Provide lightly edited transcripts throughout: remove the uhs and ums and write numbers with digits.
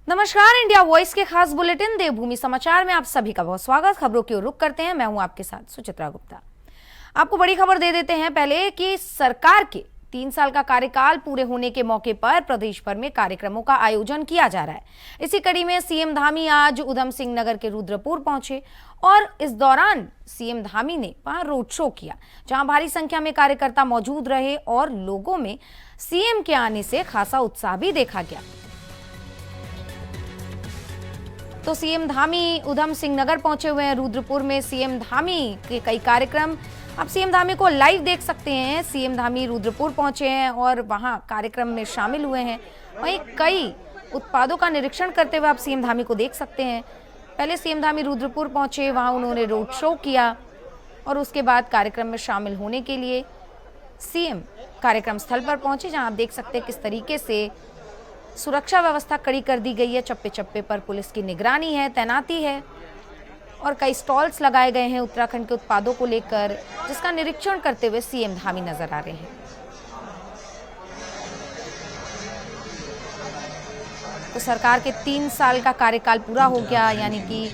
नमस्कार, India voice के खास बुलेटिन देवभूमि समाचार में आप सभी का बहुत स्वागत। खबरों की ओर रुख करते हैं। मैं हूं आपके साथ सुचित्रा गुप्ता। आपको बड़ी खबर दे देते हैं पहले कि सरकार के 3 साल का कार्यकाल पूरे होने के मौके पर प्रदेश भर में कार्यक्रमों का आयोजन किया जा रहा है। इसी कड़ी में सीएम धामी आज उधम सिंह नगर के रुद्रपुर पहुंचे और इस दौरान सीएम धामी ने वहां रोड शो किया, जहां भारी संख्या में कार्यकर्ता मौजूद रहे और लोगों में सीएम के आने से खासा उत्साह भी देखा गया। तो सीएम धामी उधम सिंह नगर पहुंचे हुए हैं। रुद्रपुर में सीएम धामी के कई कार्यक्रम, आप सीएम धामी को लाइव देख सकते हैं। सीएम धामी रुद्रपुर पहुंचे हैं और वहां कार्यक्रम में शामिल हुए हैं। वहीं कई उत्पादों का निरीक्षण करते हुए आप सीएम धामी को देख सकते हैं। पहले सीएम धामी रुद्रपुर पहुंचे, वहां उन्होंने रोड शो किया और उसके बाद कार्यक्रम में शामिल होने के लिए सीएम कार्यक्रम स्थल पर पहुंचे, जहां आप देख सकते हैं किस तरीके से सुरक्षा व्यवस्था कड़ी कर दी गई है। चप्पे चप्पे पर पुलिस की निगरानी है, तैनाती है और कई स्टॉल्स लगाए गए हैं उत्तराखंड के उत्पादों को लेकर, जिसका निरीक्षण करते हुए सीएम धामी नजर आ रहे हैं। तो सरकार के 3 साल का कार्यकाल पूरा हो गया, यानी कि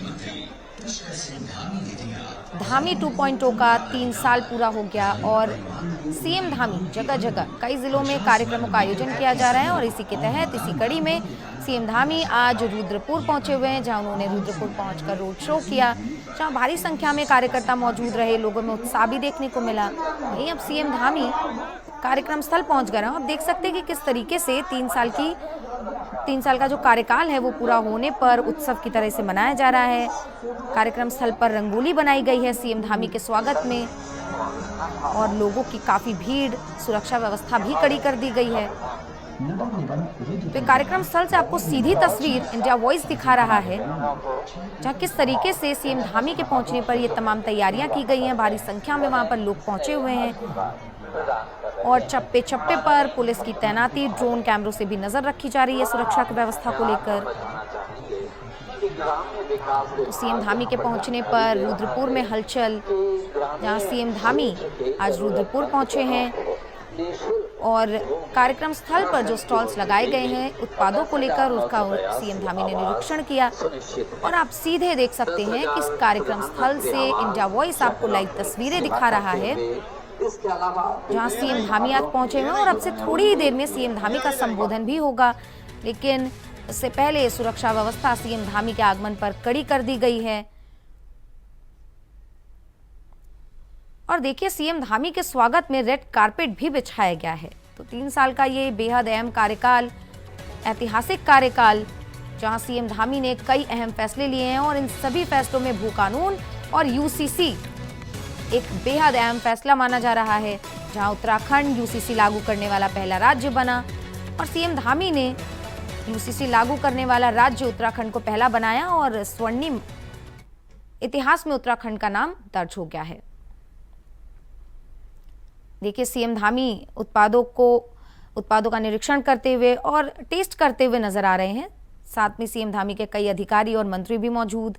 धामी 2.0 का 3 साल पूरा हो गया और सीएम धामी जगह जगह कई जिलों में कार्यक्रमों का आयोजन किया जा रहा है। और इसी के तहत इसी कड़ी में सीएम धामी आज रुद्रपुर पहुंचे हुए हैं, जहां उन्होंने रुद्रपुर पहुंचकर रोड शो किया, जहां भारी संख्या में कार्यकर्ता मौजूद रहे, लोगों में उत्साह भी देखने को मिला। वहीं अब सीएम धामी कार्यक्रम स्थल पहुंच गए हैं। आप देख सकते हैं कि किस तरीके से 3 साल का जो कार्यकाल है वो पूरा होने पर उत्सव की तरह से मनाया जा रहा है। कार्यक्रम स्थल पर रंगोली बनाई गई है सीएम धामी के स्वागत में और लोगों की काफी भीड़, सुरक्षा व्यवस्था भी कड़ी कर दी गई है। तो कार्यक्रम स्थल से आपको सीधी तस्वीर इंडिया वॉइस दिखा रहा है, जहां किस तरीके से सीएम धामी के पहुंचने पर ये तमाम तैयारियां की गई हैं। भारी संख्या में वहां पर लोग पहुंचे हुए हैं और चप्पे चप्पे पर पुलिस की तैनाती, ड्रोन कैमरों से भी नजर रखी जा रही है सुरक्षा की व्यवस्था को लेकर। तो सीएम धामी के पहुंचने पर रुद्रपुर में हलचल, जहां सीएम धामी आज रुद्रपुर पहुंचे हैं और कार्यक्रम स्थल पर जो स्टॉल्स लगाए गए हैं उत्पादों को लेकर, उसका सीएम धामी ने निरीक्षण किया और आप सीधे देख सकते हैं कि इस कार्यक्रम स्थल से इंडिया वॉइस आपको लाइव तस्वीरें दिखा रहा है, जहां सीएम धामी आज पहुंचे हुए हैं और अब से थोड़ी ही देर में सीएम धामी का संबोधन भी होगा। लेकिन इससे पहले सुरक्षा व्यवस्था सीएम धामी के आगमन पर कड़ी कर दी गई है। और देखिए, सीएम धामी के स्वागत में रेड कारपेट भी बिछाया गया है। तो 3 साल का ये बेहद अहम कार्यकाल, ऐतिहासिक कार्यकाल, जहां सीएम धामी ने कई अहम फैसले लिए हैं और इन सभी फैसलों में भू कानून और यूसीसी एक बेहद अहम फैसला माना जा रहा है, जहां उत्तराखंड यूसीसी लागू करने वाला पहला राज्य बना और सीएम धामी ने यूसीसी लागू करने वाला राज्य उत्तराखंड को पहला बनाया और स्वर्णिम इतिहास में उत्तराखंड का नाम दर्ज हो गया है। देखिए, सीएम धामी उत्पादों का निरीक्षण करते हुए और टेस्ट करते हुए नजर आ रहे हैं। साथ में सीएम धामी के कई अधिकारी और मंत्री भी मौजूद।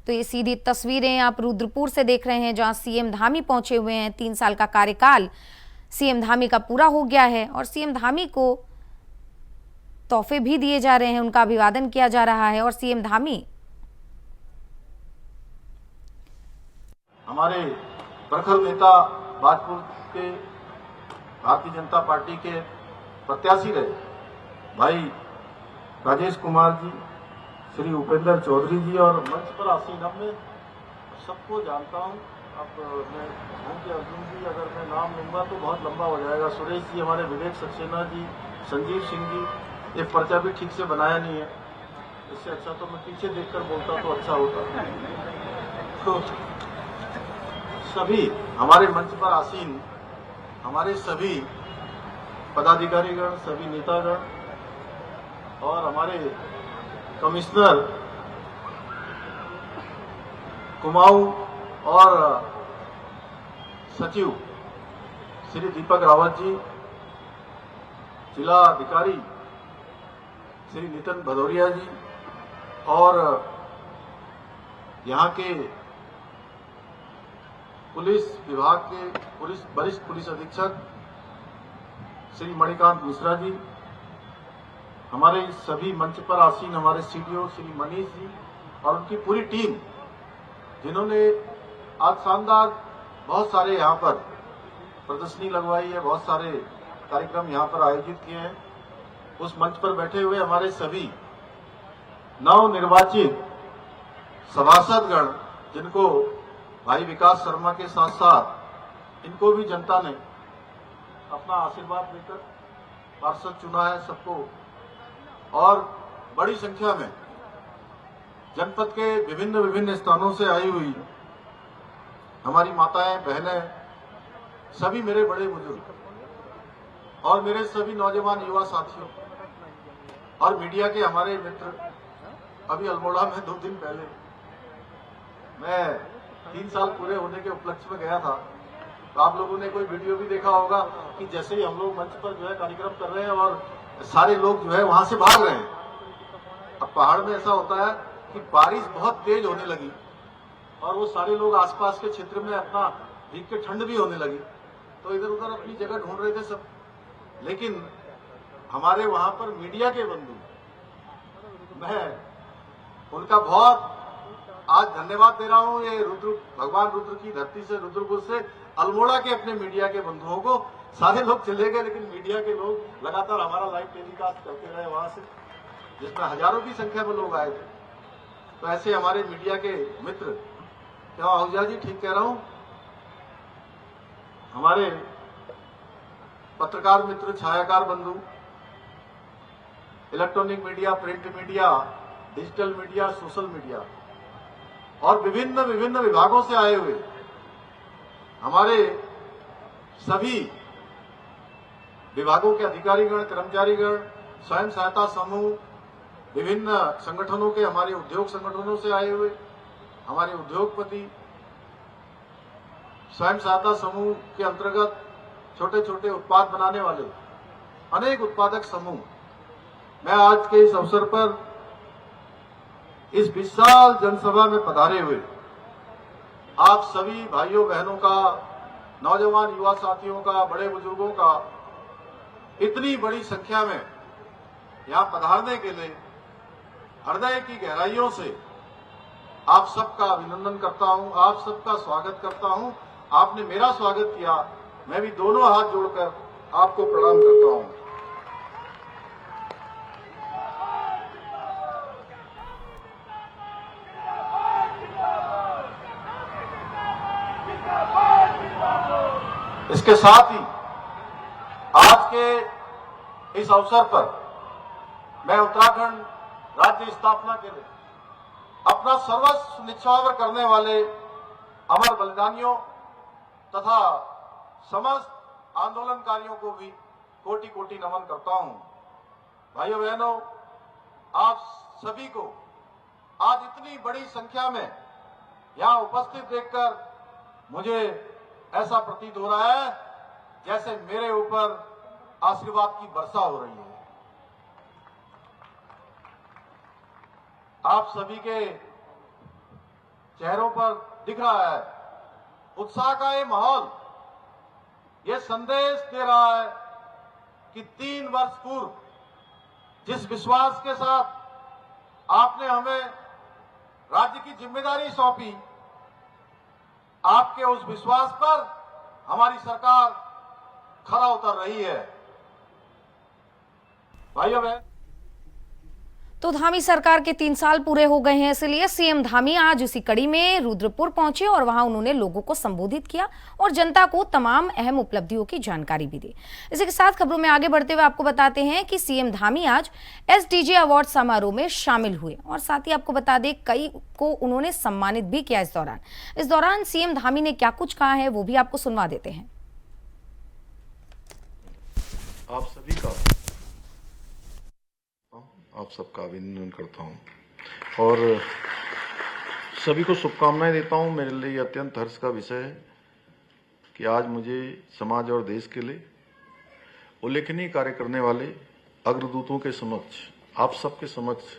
तो ये सीधी तस्वीरें आप रुद्रपुर से देख रहे हैं, जहां सीएम धामी पहुंचे हुए हैं। 3 साल का कार्यकाल सीएम धामी का पूरा हो गया है और सीएम धामी को तोहफे भी दिए जा रहे हैं, उनका अभिवादन किया जा रहा है। और सीएम धामी हमारे प्रखर नेता भाजपुर के भारतीय जनता पार्टी के प्रत्याशी रहे भाई राजेश कुमार जी, श्री उपेंद्र चौधरी जी और मंच पर आसीन, अब मैं सबको जानता हूँ। अब मैं कि अर्जुन जी, अगर मैं नाम लूंगा तो बहुत लंबा हो जाएगा। सुरेश जी, हमारे विवेक सक्सेना जी, संजीव सिंह जी, ये पर्चा भी ठीक से बनाया नहीं है। इससे अच्छा तो मैं पीछे देखकर बोलता तो अच्छा होता। तो सभी हमारे मंच पर आसीन हमारे सभी पदाधिकारीगण, सभी नेतागण और हमारे कमिश्नर कुमाऊं और सचिव श्री दीपक रावत जी, जिला अधिकारी श्री नितिन भदौरिया जी और यहाँ के पुलिस विभाग के वरिष्ठ पुलिस अधीक्षक श्री मणिकांत मिश्रा जी, हमारे सभी मंच पर आसीन हमारे सीडीओ श्री मनीष जी और उनकी पूरी टीम, जिन्होंने आज शानदार बहुत सारे यहाँ पर प्रदर्शनी लगवाई है, बहुत सारे कार्यक्रम यहाँ पर आयोजित किए हैं। उस मंच पर बैठे हुए हमारे सभी नवनिर्वाचित सभासदगण, जिनको भाई विकास शर्मा के साथ साथ इनको भी जनता ने अपना आशीर्वाद देकर पार्षद चुना है सबको, और बड़ी संख्या में जनपद के विभिन्न स्थानों से आई हुई हमारी माताएं, बहनें, सभी मेरे बड़े बुजुर्ग और मेरे सभी नौजवान युवा साथियों और मीडिया के हमारे मित्र, अभी अल्मोड़ा में 2 दिन पहले मैं 3 साल पूरे होने के उपलक्ष्य में गया था। तो आप लोगों ने कोई वीडियो भी देखा होगा कि जैसे ही हम लोग मंच पर जो है कार्यक्रम कर रहे हैं और सारे लोग जो है वहां से भाग रहे हैं। अब पहाड़ में ऐसा होता है कि बारिश बहुत तेज होने लगी और वो सारे लोग आसपास के क्षेत्र में अपना भीग के ठंड भी होने लगी, तो इधर उधर अपनी जगह ढूंढ रहे थे सब। लेकिन हमारे वहां पर मीडिया के बंधु, मैं उनका बहुत आज धन्यवाद दे रहा हूं। ये भगवान रुद्र की धरती से, रुद्रपुर से अल्मोड़ा के अपने मीडिया के बंधुओं को, सारे लोग चले गए लेकिन मीडिया के लोग लगातार हमारा लाइव टेलीकास्ट करते रहे वहां से, जिसमें हजारों की संख्या में लोग आए थे। तो ऐसे हमारे मीडिया के मित्र, क्या आहूजा जी ठीक कह रहा हूं, हमारे पत्रकार मित्र, छायाकार बंधु, electronic media, print media, digital media, social media और विभिन्न विभागों से आए हुए हमारे सभी विभागों के अधिकारीगण, कर्मचारीगण, स्वयं सहायता समूह, विभिन्न संगठनों के, हमारे उद्योग संगठनों से आए हुए हमारे उद्योगपति, स्वयं सहायता समूह के अंतर्गत छोटे छोटे उत्पाद बनाने वाले अनेक उत्पादक समूह, मैं आज के इस अवसर पर इस विशाल जनसभा में पधारे हुए आप सभी भाइयों बहनों का, नौजवान युवा साथियों का, बड़े बुजुर्गों का इतनी बड़ी संख्या में यहां पधारने के लिए हृदय की गहराइयों से आप सबका अभिनंदन करता हूं, आप सबका स्वागत करता हूं। आपने मेरा स्वागत किया, मैं भी दोनों हाथ जोड़कर आपको प्रणाम करता हूं। इसके साथ ही आज के इस अवसर पर मैं उत्तराखंड राज्य स्थापना के लिए अपना सर्वस्व निछावर करने वाले अमर बलिदानियों तथा समस्त आंदोलनकारियों को भी कोटि कोटि नमन करता हूं। भाइयों बहनों, आप सभी को आज इतनी बड़ी संख्या में यहां उपस्थित देखकर मुझे ऐसा प्रतीत हो रहा है जैसे मेरे ऊपर आशीर्वाद की वर्षा हो रही है। आप सभी के चेहरों पर दिख रहा है उत्साह का ये माहौल, ये संदेश दे रहा है कि 3 वर्ष पूर्व जिस विश्वास के साथ आपने हमें राज्य की जिम्मेदारी सौंपी, आपके उस विश्वास पर हमारी सरकार खरा उतर रही है। भाइयों बहन, तो धामी सरकार के 3 साल पूरे हो गए हैं, इसलिए सीएम धामी आज उसी कड़ी में रुद्रपुर पहुंचे और वहां उन्होंने लोगों को संबोधित किया और जनता को तमाम अहम उपलब्धियों की जानकारी भी दी। इसी के साथ खबरों में आगे बढ़ते हुए आपको बताते हैं कि सीएम धामी आज एसडीजे अवार्ड समारोह में शामिल हुए और साथ ही आपको बता दें कई को उन्होंने सम्मानित भी किया। इस दौरान सीएम धामी ने क्या कुछ कहा है वो भी आपको सुनवा देते हैं। आप सबका अभिनंदन करता हूं और सभी को शुभकामनाएं देता हूं। मेरे लिए अत्यंत हर्ष का विषय है कि आज मुझे समाज और देश के लिए उल्लेखनीय कार्य करने वाले अग्रदूतों के समक्ष, आप सबके समक्ष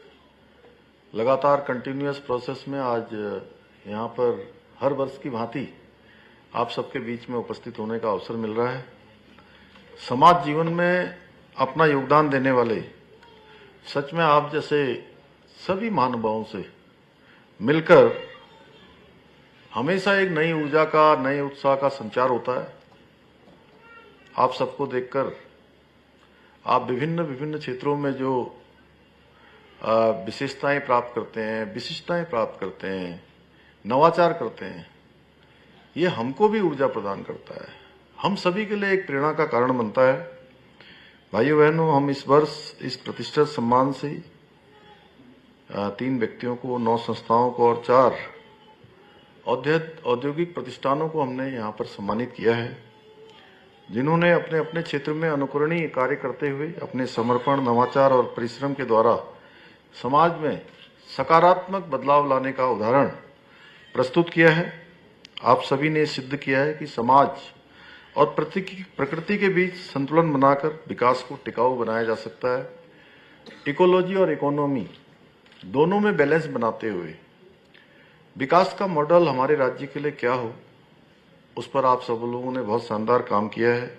लगातार कंटिन्यूअस प्रोसेस में आज यहाँ पर हर वर्ष की भांति आप सबके बीच में उपस्थित होने का अवसर मिल रहा है। समाज जीवन में अपना योगदान देने वाले सच में आप जैसे सभी महानुभावों से मिलकर हमेशा एक नई ऊर्जा का, नए उत्साह का संचार होता है। आप सबको देखकर आप विभिन्न विभिन्न क्षेत्रों में जो विशेषताएं प्राप्त करते हैं, विशिष्टताएं प्राप्त करते हैं, नवाचार करते हैं, ये हमको भी ऊर्जा प्रदान करता है, हम सभी के लिए एक प्रेरणा का कारण बनता है। भाइयों बहनों, हम इस वर्ष इस प्रतिष्ठित सम्मान से 3 व्यक्तियों को, 9 संस्थाओं को और 4 औद्योगिक प्रतिष्ठानों को हमने यहाँ पर सम्मानित किया है, जिन्होंने अपने अपने क्षेत्र में अनुकरणीय कार्य करते हुए अपने समर्पण, नवाचार और परिश्रम के द्वारा समाज में सकारात्मक बदलाव लाने का उदाहरण प्रस्तुत किया है। आप सभी ने सिद्ध किया है कि समाज और प्रकृति के बीच संतुलन बनाकर विकास को टिकाऊ बनाया जा सकता है। इकोलॉजी और इकोनॉमी दोनों में बैलेंस बनाते हुए विकास का मॉडल हमारे राज्य के लिए क्या हो, उस पर आप सब लोगों ने बहुत शानदार काम किया है।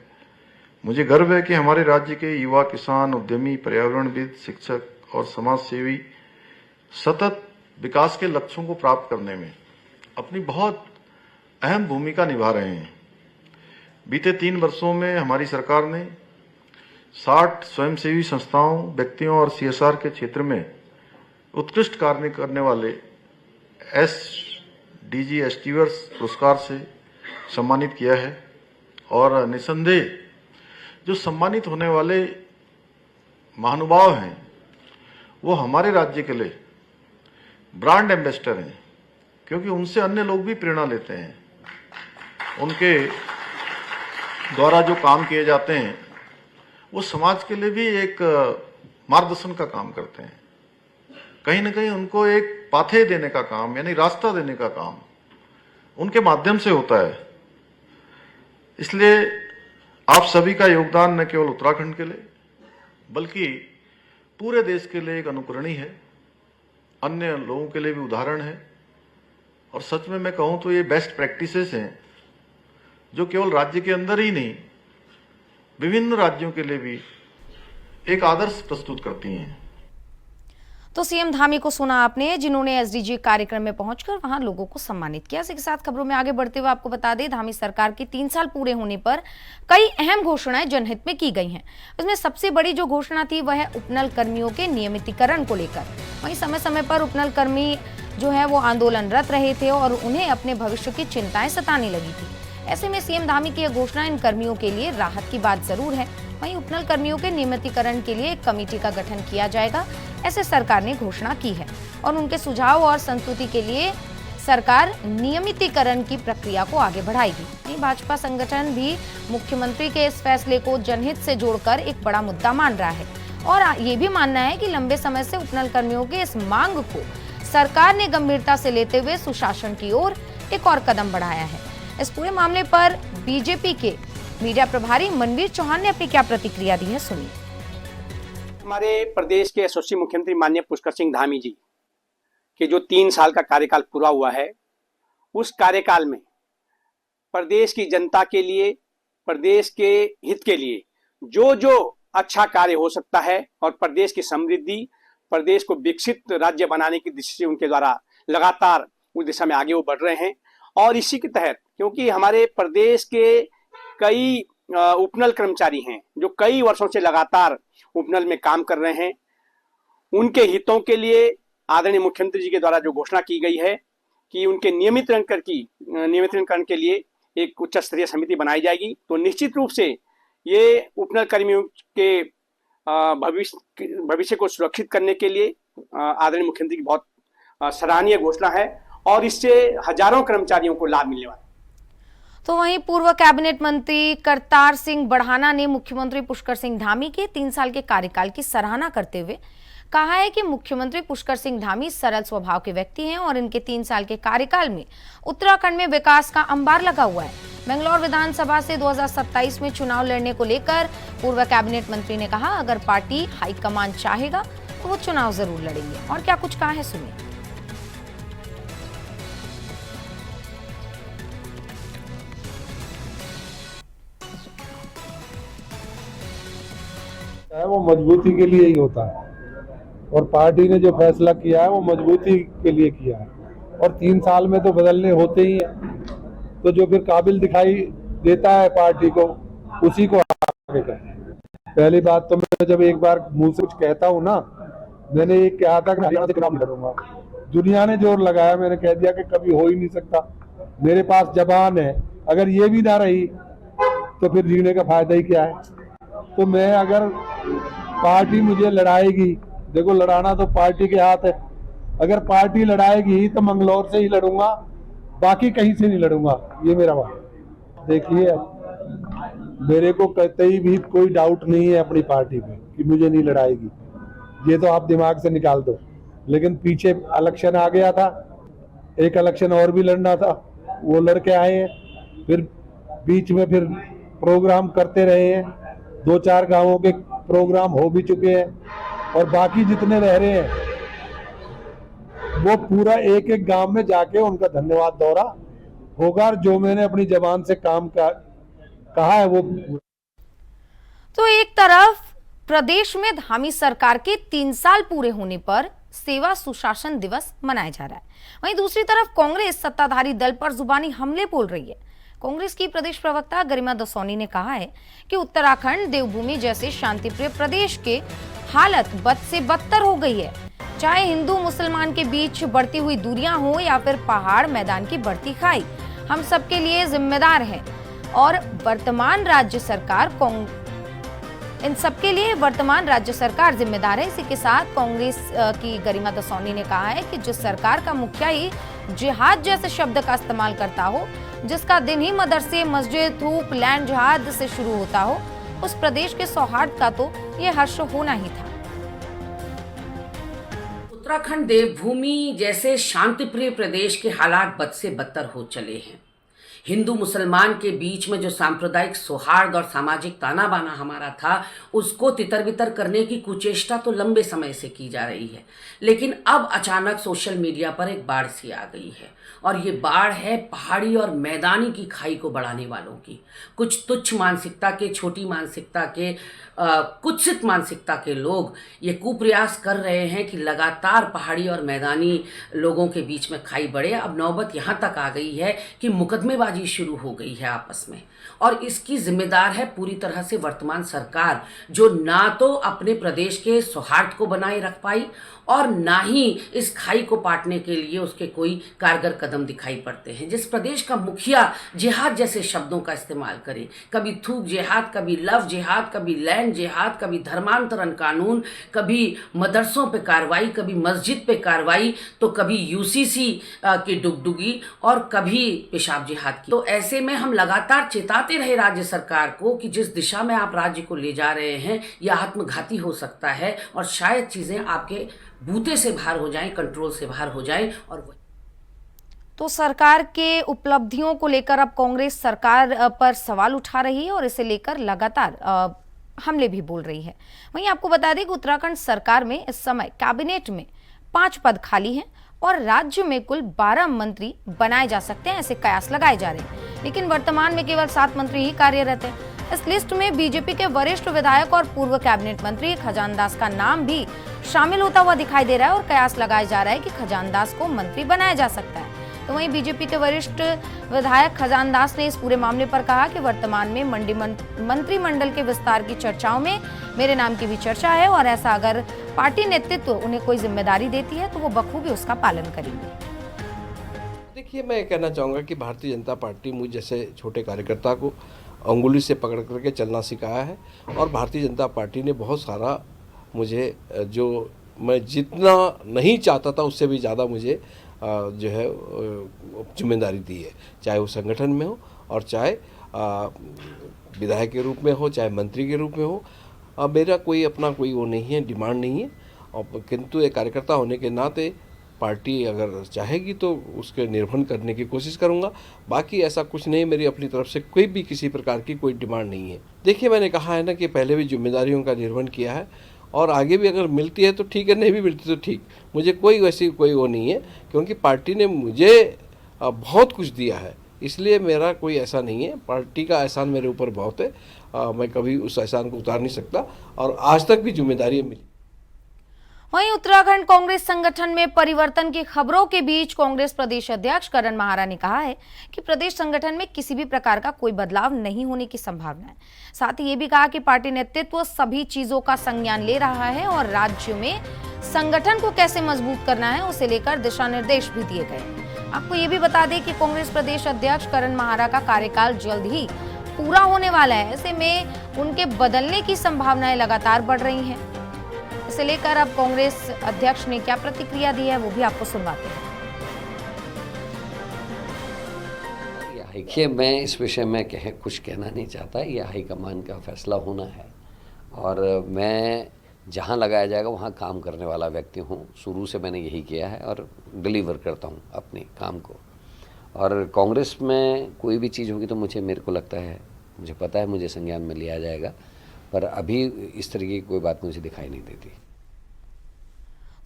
मुझे गर्व है कि हमारे राज्य के युवा, किसान, उद्यमी, पर्यावरणविद, शिक्षक और समाज सेवी सतत विकास के लक्ष्यों को प्राप्त करने में अपनी बहुत अहम भूमिका निभा रहे हैं। बीते 3 वर्षों में हमारी सरकार ने 60 स्वयंसेवी संस्थाओं, व्यक्तियों और CSR के क्षेत्र में उत्कृष्ट कार्य करने वाले SDG एस्टीवर्स पुरस्कार से सम्मानित किया है। और निसंदेह जो सम्मानित होने वाले महानुभाव हैं वो हमारे राज्य के लिए ब्रांड एम्बेसडर हैं, क्योंकि उनसे अन्य लोग भी प्रेरणा लेते हैं। उनके द्वारा जो काम किए जाते हैं वो समाज के लिए भी एक मार्गदर्शन का काम करते हैं। कहीं ना कहीं उनको एक पाथे देने का काम, यानी रास्ता देने का काम उनके माध्यम से होता है। इसलिए आप सभी का योगदान न केवल उत्तराखंड के लिए बल्कि पूरे देश के लिए एक अनुकरणीय है, अन्य लोगों के लिए भी उदाहरण है। और सच में मैं कहूं तो ये बेस्ट प्रैक्टिसेस हैं जो केवल राज्य के अंदर ही नहीं, विभिन्न राज्यों के लिए भी एक आदर्श प्रस्तुत करती हैं। तो सीएम धामी को सुना आपने, जिन्होंने एसडीजी कार्यक्रम में पहुंचकर वहां लोगों को सम्मानित किया। इसी के साथ खबरों में आगे बढ़ते हुए आपको बता दें, धामी सरकार के 3 साल पूरे होने पर कई अहम घोषणाएं जनहित में की गई हैं। उसमें सबसे बड़ी जो घोषणा थी वह है उपनल कर्मियों के नियमितीकरण को लेकर। वहीं समय समय पर उपनल कर्मी जो है वो आंदोलनरत रहे थे और उन्हें अपने भविष्य की चिंताएं सताने लगी थी। ऐसे में सीएम धामी की यह घोषणा इन कर्मियों के लिए राहत की बात जरूर है। वहीं उपनल कर्मियों के नियमितीकरण के लिए एक कमेटी का गठन किया जाएगा, ऐसे सरकार ने घोषणा की है। और उनके सुझाव और संस्तुति के लिए सरकार नियमितीकरण की प्रक्रिया को आगे बढ़ाएगी। वहीं भाजपा संगठन भी मुख्यमंत्री के इस फैसले को जनहित से जोड़कर एक बड़ा मुद्दा मान रहा है और ये भी मानना है कि लंबे समय से उपनल कर्मियों के इस मांग को सरकार ने गंभीरता से लेते हुए सुशासन की ओर एक और कदम बढ़ाया है। इस पूरे मामले पर बीजेपी के मीडिया प्रभारी मनवीर चौहान ने अपनी क्या प्रतिक्रिया दी है, सुनिए। हमारे प्रदेश के यशस्वी मुख्यमंत्री माननीय पुष्कर सिंह धामी जी के जो 3 साल का कार्यकाल पूरा हुआ है, उस कार्यकाल में प्रदेश की जनता के लिए, प्रदेश के हित के लिए जो जो अच्छा कार्य हो सकता है और प्रदेश की समृद्धि, प्रदेश को विकसित राज्य बनाने की दिशा से उनके द्वारा लगातार उस दिशा में आगे वो बढ़ रहे हैं। और इसी के तहत, क्योंकि हमारे प्रदेश के कई उपनल कर्मचारी हैं जो कई वर्षों से लगातार उपनल में काम कर रहे हैं, उनके हितों के लिए आदरणीय मुख्यमंत्री जी के द्वारा जो घोषणा की गई है कि उनके नियमितीकरण के लिए एक उच्च स्तरीय समिति बनाई जाएगी, तो निश्चित रूप से ये उपनल कर्मियों के भविष्य को सुरक्षित करने के लिए आदरणीय मुख्यमंत्री की बहुत सराहनीय घोषणा है और इससे हजारों कर्मचारियों को लाभ मिलने वाला है। तो वहीं पूर्व कैबिनेट मंत्री करतार सिंह बढ़ाना ने मुख्यमंत्री पुष्कर सिंह धामी के 3 साल के कार्यकाल की सराहना करते हुए कहा है कि मुख्यमंत्री पुष्कर सिंह धामी सरल स्वभाव के व्यक्ति हैं और इनके 3 साल के कार्यकाल में उत्तराखंड में विकास का अंबार लगा हुआ है। बेंगलौर विधानसभा से 2027 में चुनाव लड़ने को लेकर पूर्व कैबिनेट मंत्री ने कहा, अगर पार्टी हाईकमान चाहेगा तो वो चुनाव जरूर लड़ेंगे। और क्या कुछ कहा है, सुनिए। है वो मजबूती के लिए ही होता है और पार्टी ने जो फैसला किया है वो मजबूती के लिए किया है और 3 साल में तो बदलने होते ही हैं। तो जो फिर काबिल दिखाई देता है पार्टी को उसी को आगे करना है। पहली बात तो मैं जब एक बार मुंह से कुछ कहता हूँ ना, मैंने ये कहा था कि हरियाणा से चुनाव लड़ूंगा, दुनिया ने जोर लगाया, मैंने कह दिया कि कभी हो ही नहीं सकता। मेरे पास जबान है, अगर ये भी ना रही तो फिर जीने का फायदा ही क्या है। तो मैं अगर पार्टी मुझे लड़ाएगी, देखो लड़ाना तो पार्टी के हाथ है, अगर पार्टी लड़ाएगी तो मंगलौर से ही लड़ूंगा, बाकी कहीं से नहीं लड़ूंगा, ये मेरा बात। देखिए मेरे को कतई भी कोई डाउट नहीं है अपनी पार्टी पे कि मुझे नहीं लड़ाएगी, ये तो आप दिमाग से निकाल दो। लेकिन पीछे इलेक्शन आ गया था, एक इलेक्शन और भी लड़ना था, वो लड़के आए हैं, फिर बीच में फिर प्रोग्राम करते रहे हैं, 2-4 गांवों के प्रोग्राम हो भी चुके हैं और बाकी जितने रह रहे हैं वो पूरा एक एक गांव में जाके उनका धन्यवाद दौरा होगा और जो मैंने अपनी जबान से काम कहा है वो। तो एक तरफ प्रदेश में धामी सरकार के 3 साल पूरे होने पर सेवा सुशासन दिवस मनाया जा रहा है, वहीं दूसरी तरफ कांग्रेस सत्ताधारी दल पर जुबानी हमले बोल रही है। कांग्रेस की प्रदेश प्रवक्ता गरिमा दसौनी ने कहा है कि उत्तराखंड देवभूमि जैसे शांतिप्रिय प्रदेश के हालत बद से बदतर हो गई है, चाहे हिंदू मुसलमान के बीच बढ़ती हुई दूरियां हो या फिर पहाड़ मैदान की बढ़ती खाई, हम सबके लिए जिम्मेदार है और वर्तमान राज्य सरकार इन सबके लिए वर्तमान राज्य सरकार जिम्मेदार है। इसी के साथ कांग्रेस की गरिमा दसौनी ने कहा है कि जिस सरकार का मुखिया ही जिहाद जैसे शब्द का इस्तेमाल करता हो, जिसका दिन ही मदरसे मस्जिद धूप लैंड जिहाद से शुरू होता हो, उस प्रदेश के सौहार्द का तो ये हर्ष होना ही था। उत्तराखंड देवभूमि जैसे शांतिप्रिय प्रदेश के हालात बद से बदतर हो चले हैं। हिंदू मुसलमान के बीच में जो सांप्रदायिक सौहार्द और सामाजिक ताना बाना हमारा था, उसको तितर बितर करने की कुचेष्टा तो लंबे समय से की जा रही है, लेकिन अब अचानक सोशल मीडिया पर एक बाढ़ सी आ गई है और ये बाढ़ है पहाड़ी और मैदानी की खाई को बढ़ाने वालों की। कुछ तुच्छ मानसिकता के, छोटी मानसिकता के, कुत्सित मानसिकता के लोग ये कुप्रयास कर रहे हैं कि लगातार पहाड़ी और मैदानी लोगों के बीच में खाई बढ़े। अब नौबत यहाँ तक आ गई है कि मुकदमेबाजी शुरू हो गई है आपस में, और इसकी जिम्मेदार है पूरी तरह से वर्तमान सरकार, जो ना तो अपने प्रदेश के सौहार्द को बनाए रख पाई और ना ही इस खाई को पाटने के लिए उसके कोई कारगर कदम दिखाई पड़ते हैं। जिस प्रदेश का मुखिया जिहाद जैसे शब्दों का इस्तेमाल करे, कभी थूक जिहाद, कभी लव जिहाद, कभी लैंड जिहाद, कभी धर्मांतरण कानून, कभी मदरसों पे कार्रवाई, कभी मस्जिद पे कार्रवाई, तो कभी यूसीसी की डुगडुगी और कभी पेशाब जिहाद की। तो ऐसे में हम लगातार चेताते रहे राज्य सरकार को कि जिस दिशा में आप राज्य को ले जा रहे हैं यह आत्मघाती हो सकता है और शायद चीजें आपके बूते से बाहर हो जाएं, कंट्रोल से बाहर हो जाएं। और तो सरकार के उपलब्धियों को लेकर अब कांग्रेस सरकार पर सवाल उठा रही है और इसे लेकर लगातार हमले भी बोल रही है। वहीं आपको बता दें कि उत्तराखंड सरकार में इस समय कैबिनेट में 5 पद खाली हैं और राज्य में कुल 12 मंत्री बनाए जा सकते हैं, ऐसे कयास लगाए जा रहे हैं, लेकिन वर्तमान में केवल 7 मंत्री ही कार्यरत हैं। इस लिस्ट में बीजेपी के वरिष्ठ विधायक और पूर्व कैबिनेट मंत्री खजानदास का नाम भी शामिल होता हुआ दिखाई दे रहा है और कयास लगाया जा रहा है कि खजानदास को मंत्री बनाया जा सकता है। तो वहीं बीजेपी के वरिष्ठ विधायक खजानदास ने इस पूरे मामले पर कहा कि वर्तमान में मंत्रिमंडल के विस्तार की चर्चाओं में मेरे नाम की भी चर्चा है और ऐसा अगर पार्टी नेतृत्व उन्हें कोई जिम्मेदारी देती है तो वो बखूबी उसका पालन करेंगे। देखिए, मैं कहना चाहूँगा कि भारतीय जनता पार्टी मुझ जैसे छोटे कार्यकर्ता को अंगुली से पकड़ करके चलना सिखाया है और भारतीय जनता पार्टी ने बहुत सारा मुझे, जो मैं जितना नहीं चाहता था उससे भी ज़्यादा मुझे जो है जिम्मेदारी दी है, चाहे वो संगठन में हो और चाहे विधायक के रूप में हो, चाहे मंत्री के रूप में हो। मेरा कोई अपना कोई वो नहीं है, डिमांड नहीं है, और किंतु एक कार्यकर्ता होने के नाते पार्टी अगर चाहेगी तो उसके निर्वहन करने की कोशिश करूंगा। बाकी ऐसा कुछ नहीं, मेरी अपनी तरफ से कोई भी किसी प्रकार की कोई डिमांड नहीं है। देखिए, मैंने कहा है ना कि पहले भी जिम्मेदारियों का निर्वहन किया है और आगे भी अगर मिलती है तो ठीक है, नहीं भी मिलती तो ठीक, मुझे कोई वैसी कोई वो नहीं है, क्योंकि पार्टी ने मुझे बहुत कुछ दिया है इसलिए मेरा कोई ऐसा नहीं है, पार्टी का एहसान मेरे ऊपर बहुत है, मैं कभी उस एहसान को उतार नहीं सकता और आज तक भी जिम्मेदारी मिली। वहीं उत्तराखंड कांग्रेस संगठन में परिवर्तन की खबरों के बीच कांग्रेस प्रदेश अध्यक्ष करण माहारा ने कहा है कि प्रदेश संगठन में किसी भी प्रकार का कोई बदलाव नहीं होने की संभावना है। साथ ही ये भी कहा कि पार्टी नेतृत्व सभी चीजों का संज्ञान ले रहा है और राज्य में संगठन को कैसे मजबूत करना है उसे लेकर दिशा निर्देश भी दिए गए। आपको ये भी बता दें कि कांग्रेस प्रदेश अध्यक्ष करण माहारा का कार्यकाल जल्द ही पूरा होने वाला है। ऐसे में उनके बदलने की संभावनाएं लगातार बढ़ रही हैं। इसे लेकर अब कांग्रेस अध्यक्ष ने क्या प्रतिक्रिया दी है वो भी आपको सुनवाते हैं। देखिए, मैं इस विषय में कुछ कहना नहीं चाहता, ये हाईकमान का फैसला होना है और मैं जहाँ लगाया जाएगा वहाँ काम करने वाला व्यक्ति हूँ। शुरू से मैंने यही किया है और डिलीवर करता हूँ अपने काम को। और कांग्रेस में कोई भी चीज़ होगी तो मेरे को लगता है, मुझे पता है, मुझे संज्ञान में लिया जाएगा, पर अभी इस तरीके की कोई बात मुझे दिखाई नहीं देती।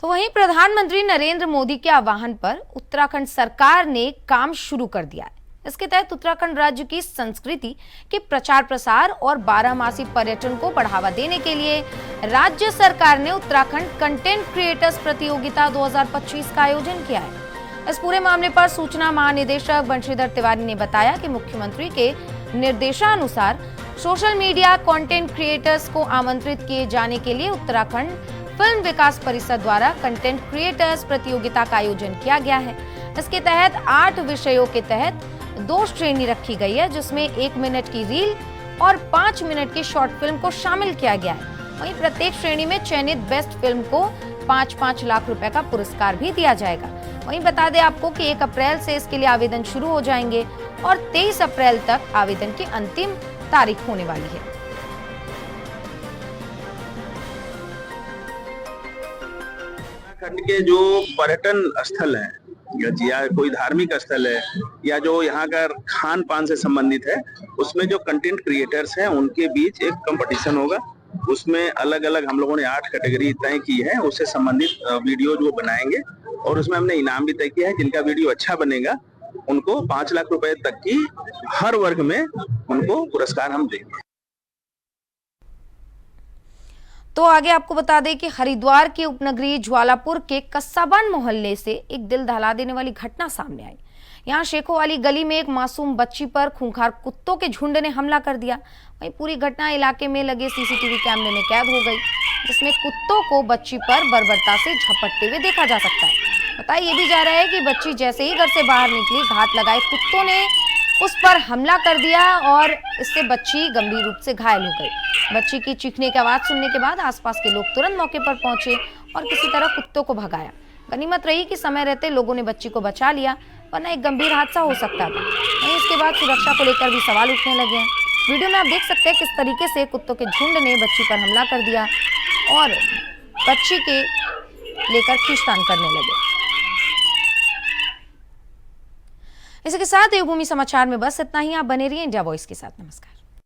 तो वहीं प्रधानमंत्री नरेंद्र मोदी के आह्वान पर उत्तराखंड सरकार ने काम शुरू कर दिया है। इसके तहत उत्तराखंड राज्य की संस्कृति के प्रचार प्रसार और 12मासी पर्यटन को बढ़ावा देने के लिए राज्य सरकार ने उत्तराखंड कंटेंट क्रिएटर्स प्रतियोगिता 2025 का आयोजन किया है। इस पूरे मामले पर सूचना महानिदेशक बंशीधर तिवारी ने बताया कि मुख्यमंत्री के निर्देशानुसार सोशल मीडिया कंटेंट क्रिएटर्स को आमंत्रित किए जाने के लिए उत्तराखंड फिल्म विकास परिषद द्वारा कंटेंट क्रिएटर्स प्रतियोगिता का आयोजन किया गया है। इसके तहत 8 विषयों के तहत 2 श्रेणी रखी गई है, जिसमें 1 मिनट की रील और 5 मिनट की शॉर्ट फिल्म को शामिल किया गया है। वहीं प्रत्येक श्रेणी में चयनित बेस्ट फिल्म को 5-5 लाख रुपए का पुरस्कार भी दिया जाएगा। वहीं बता दें आपको कि 1 अप्रैल से इसके लिए आवेदन शुरू हो जाएंगे और 23 अप्रैल तक आवेदन की अंतिम तारीख होने वाली है। उत्तराखंड के जो पर्यटन स्थल है या कोई धार्मिक स्थल है या जो यहाँ का खान पान से संबंधित है, उसमें जो कंटेंट क्रिएटर्स हैं उनके बीच एक कंपटीशन होगा। उसमें अलग अलग हम लोगों ने 8 कैटेगरी तय की है, उससे संबंधित वीडियो जो बनाएंगे और उसमें हमने इनाम भी तय किया है। जिनका वीडियो अच्छा बनेगा उनको 5 लाख रुपए तक की हर वर्ग में उनको पुरस्कार हम देंगे। तो आगे आपको बता दें कि हरिद्वार के उपनगरीय ज्वालापुर के कस्साबान मोहल्ले से एक दिल दहला देने वाली घटना सामने आई। यहाँ शेखों वाली गली में एक मासूम बच्ची पर खूंखार कुत्तों के झुंड ने हमला कर दिया। वहीं पूरी घटना इलाके में लगे सीसीटीवी कैमरे में कैद हो गई, जिसमें कुत्तों को बच्ची पर बर्बरता से झपटते हुए देखा जा सकता है। बताया ये भी जा रहा है कि बच्ची जैसे ही घर से बाहर निकली, घात लगाए कुत्तों ने उस पर हमला कर दिया और इससे बच्ची गंभीर रूप से घायल हो गई। बच्ची की चीखने की आवाज सुनने के बाद आसपास के लोग तुरंत मौके पर पहुंचे और किसी तरह कुत्तों को भगाया। गनीमत रही कि समय रहते लोगों ने बच्ची को बचा लिया, वरना एक गंभीर हादसा हो सकता था। वहीं इसके बाद सुरक्षा को लेकर भी सवाल उठने लगे हैं। वीडियो में आप देख सकते हैं किस तरीके से कुत्तों के झुंड ने बच्ची पर हमला कर दिया और बच्ची के लेकर खींचतान करने लगे। इसी के साथ देवभूमि समाचार में बस इतना ही। आप बने रहिए इंडिया वॉइस के साथ। नमस्कार।